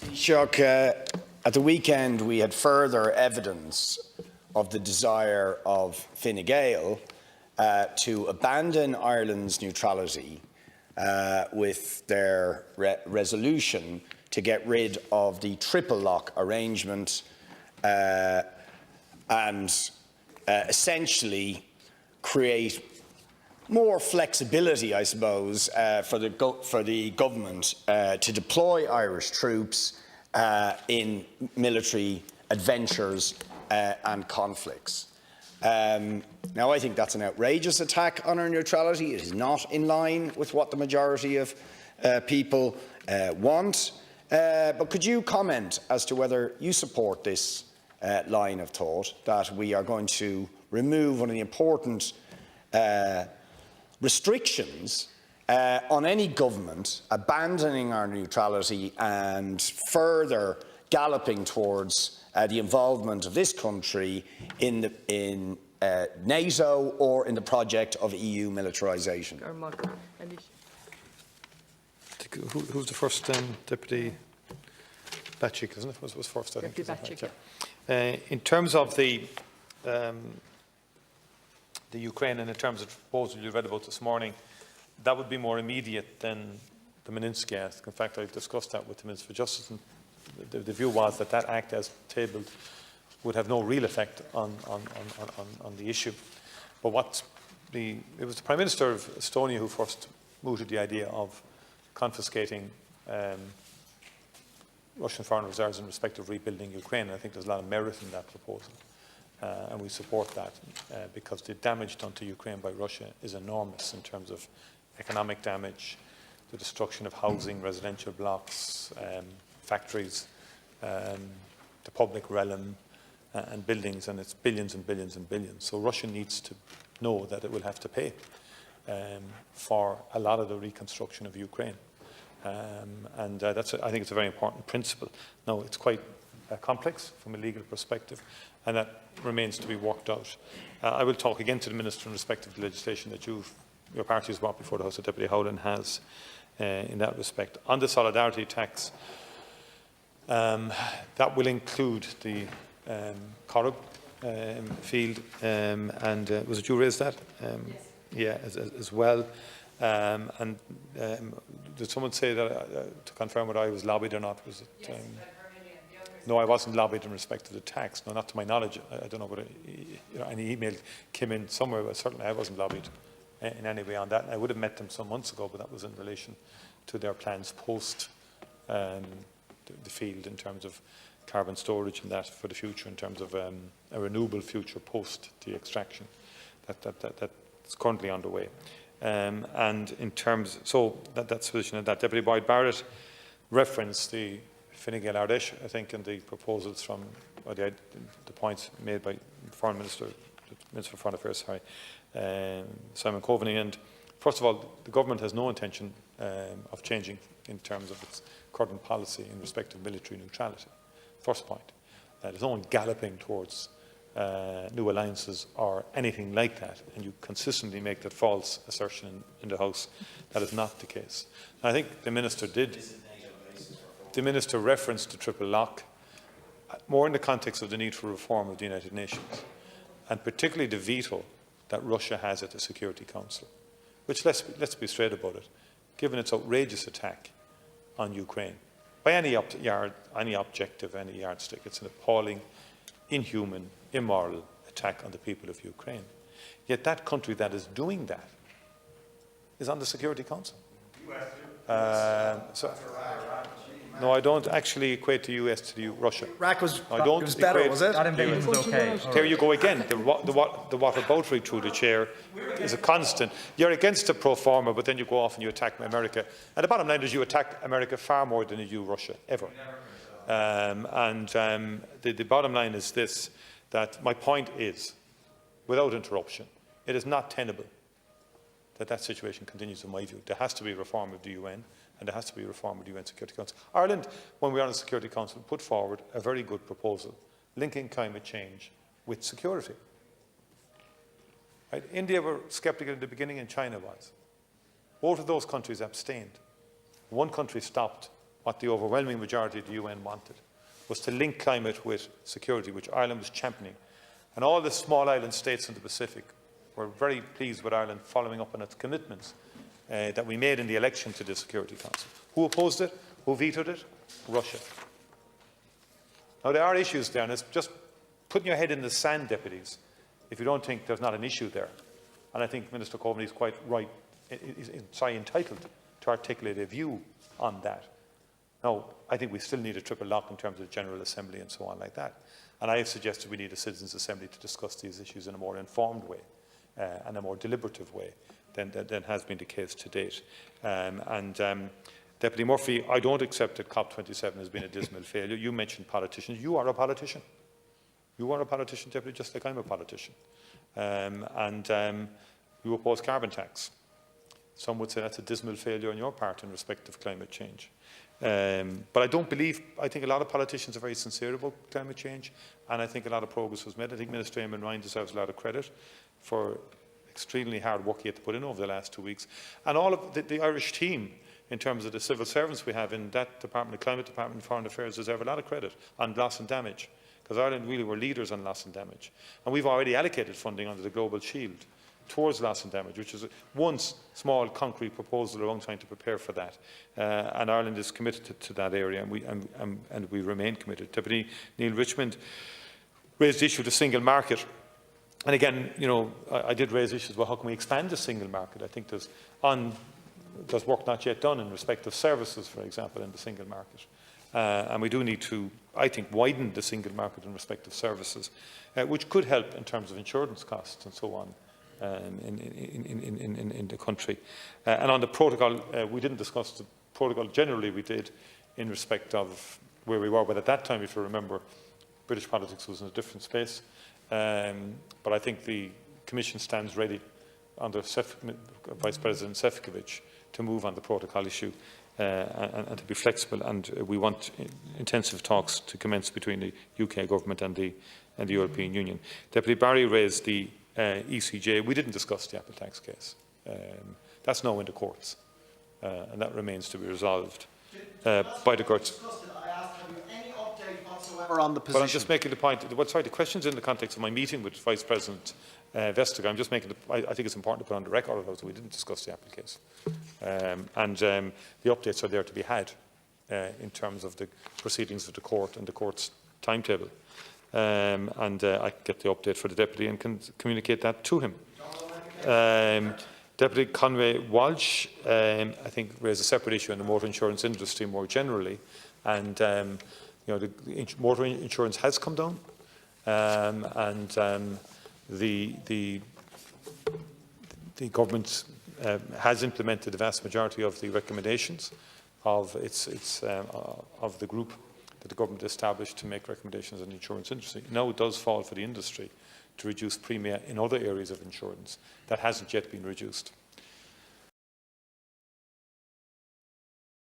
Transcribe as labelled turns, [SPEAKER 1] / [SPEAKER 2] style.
[SPEAKER 1] Taoiseach, at the weekend we had further evidence of the desire of Fine Gael to abandon Ireland's neutrality with their resolution to get rid of the triple lock arrangement and essentially create more flexibility, I suppose, for the government to deploy Irish troops in military adventures and conflicts. Now, I think that's an outrageous attack on our neutrality. It is not in line with what the majority of people want. But could you comment as to whether you support this line of thought, that we are going to remove one of the important restrictions on any government abandoning our neutrality and further galloping towards the involvement of this country in NATO or in the project of EU militarisation?
[SPEAKER 2] Who's the first Deputy Batchik, isn't it? Was first, I think.
[SPEAKER 3] Deputy Batchik,
[SPEAKER 2] yeah. In terms of the Ukraine and in terms of the proposal you read about this morning, that would be more immediate than the Magnitsky Act. In fact, I discussed that with the Minister for Justice, and the view was that that act, as tabled, would have no real effect on the issue. But it was the Prime Minister of Estonia who first mooted the idea of confiscating Russian foreign reserves in respect of rebuilding Ukraine. And I think there's a lot of merit in that proposal. And we support that because the damage done to Ukraine by Russia is enormous in terms of economic damage, the destruction of housing, residential blocks, factories, the public realm and buildings, and it's billions and billions and billions. So Russia needs to know that it will have to pay for a lot of the reconstruction of Ukraine. I think it's a very important principle. Now, it's quite complex from a legal perspective, and that remains to be worked out. I will talk again to the Minister in respect of the legislation that your party has brought before the House, that Deputy Howland has in that respect. On the solidarity tax, that will include the Corrib field, and was it you raised that? Yes. Yeah, as well. Did someone say that, to confirm whether I was lobbied or not? Was it?
[SPEAKER 3] Yes,
[SPEAKER 2] no, I wasn't lobbied in respect of the tax. No, not to my knowledge. I don't know whether any email came in somewhere, but certainly I wasn't lobbied in any way on that. I would have met them some months ago, but that was in relation to their plans post the field in terms of carbon storage and that for the future, in terms of a renewable future post the extraction. That's currently underway. And in terms, so that's the position of that. Deputy Boyd Barrett referenced the Fine Gael Ardèche, I think, in the proposals from, or the points made by Foreign Minister, Minister for Foreign Affairs, Simon Coveney. And first of all, the government has no intention of changing in terms of its current policy in respect of military neutrality. First point. There's no one galloping towards new alliances or anything like that, and you consistently make that false assertion in the House. That is not the case. I think the Minister did. The Minister referenced the triple lock more in the context of the need for reform of the United Nations, and particularly the veto that Russia has at the Security Council, which, let's be straight about it, given its outrageous attack on Ukraine, by any objective, any yardstick, it's an appalling, inhuman, immoral attack on the people of Ukraine. Yet that country that is doing that is on the Security Council. No, I don't actually equate the US to Russia.
[SPEAKER 4] Iraq was,
[SPEAKER 2] I don't
[SPEAKER 4] was better, was it?
[SPEAKER 3] That invasion was okay.
[SPEAKER 2] There you go again. The whataboutery through the chair is a constant. You're against the pro forma, but then you go off and you attack America. And the bottom line is you attack America far more than you do Russia, ever. The bottom line is this, that my point is, without interruption, it is not tenable that situation continues, in my view. There has to be reform of the UN, and there has to be reform of the UN Security Council. Ireland, when we were on the Security Council, put forward a very good proposal linking climate change with security. Right? India were sceptical at the beginning, and China was. Both of those countries abstained. One country stopped what the overwhelming majority of the UN wanted, was to link climate with security, which Ireland was championing. And all the small island states in the Pacific were very pleased with Ireland following up on its commitments that we made in the election to the Security Council. Who opposed it? Who vetoed it? Russia. Now, there are issues there, and it's just putting your head in the sand, deputies, if you don't think there's not an issue there. And I think Minister Coveney is quite right, entitled to articulate a view on that. Now, I think we still need a triple lock in terms of the General Assembly and so on like that. And I have suggested we need a Citizens' Assembly to discuss these issues in a more informed way and a more deliberative way than has been the case to date. Deputy Murphy, I don't accept that COP27 has been a dismal failure. You mentioned politicians. You are a politician. You are a politician, Deputy, just like I'm a politician. You oppose carbon tax. Some would say that's a dismal failure on your part in respect of climate change. But I think a lot of politicians are very sincere about climate change, and I think a lot of progress was made. I think Minister Eamon Ryan deserves a lot of credit for extremely hard work he had to put in over the last 2 weeks. And all of the Irish team, in terms of the civil servants we have in that department, the Climate Department and Foreign Affairs, deserve a lot of credit on loss and damage, because Ireland really were leaders on loss and damage. And we've already allocated funding under the Global Shield towards loss and damage, which is one small concrete proposal around trying to prepare for that. And Ireland is committed to that area, and we remain committed. Deputy Neil Richmond raised the issue of the single market. And again, you know, I did raise issues, well, how can we expand the single market? I think there's work not yet done in respect of services, for example, in the single market. And we do need to, I think, widen the single market in respect of services, which could help in terms of insurance costs and so on in the country. And on the protocol, we didn't discuss the protocol. Generally, we did in respect of where we were. But at that time, if you remember, British politics was in a different space. But I think the Commission stands ready under Vice President Šefčovič to move on the protocol issue and to be flexible. And we want intensive talks to commence between the UK government and the European Union. Deputy Barry raised the ECJ. We didn't discuss the Apple tax case. That's now in the courts, and that remains to be resolved by the courts.
[SPEAKER 1] On the position.
[SPEAKER 2] But I'm just making the point. The question's in the context of my meeting with Vice President Vestager. I'm just making I think it's important to put on the record that we didn't discuss the Apple case, the updates are there to be had in terms of the proceedings of the court and the court's timetable. I can get the update for the deputy and can communicate that to him. Deputy Conway Walsh, I think, raised a separate issue in the motor insurance industry more generally, and you know, the motor insurance has come down, the government has implemented the vast majority of the recommendations of of the group that the government established to make recommendations on the insurance industry. Now it does fall for the industry to reduce premia in other areas of insurance. That hasn't yet been reduced.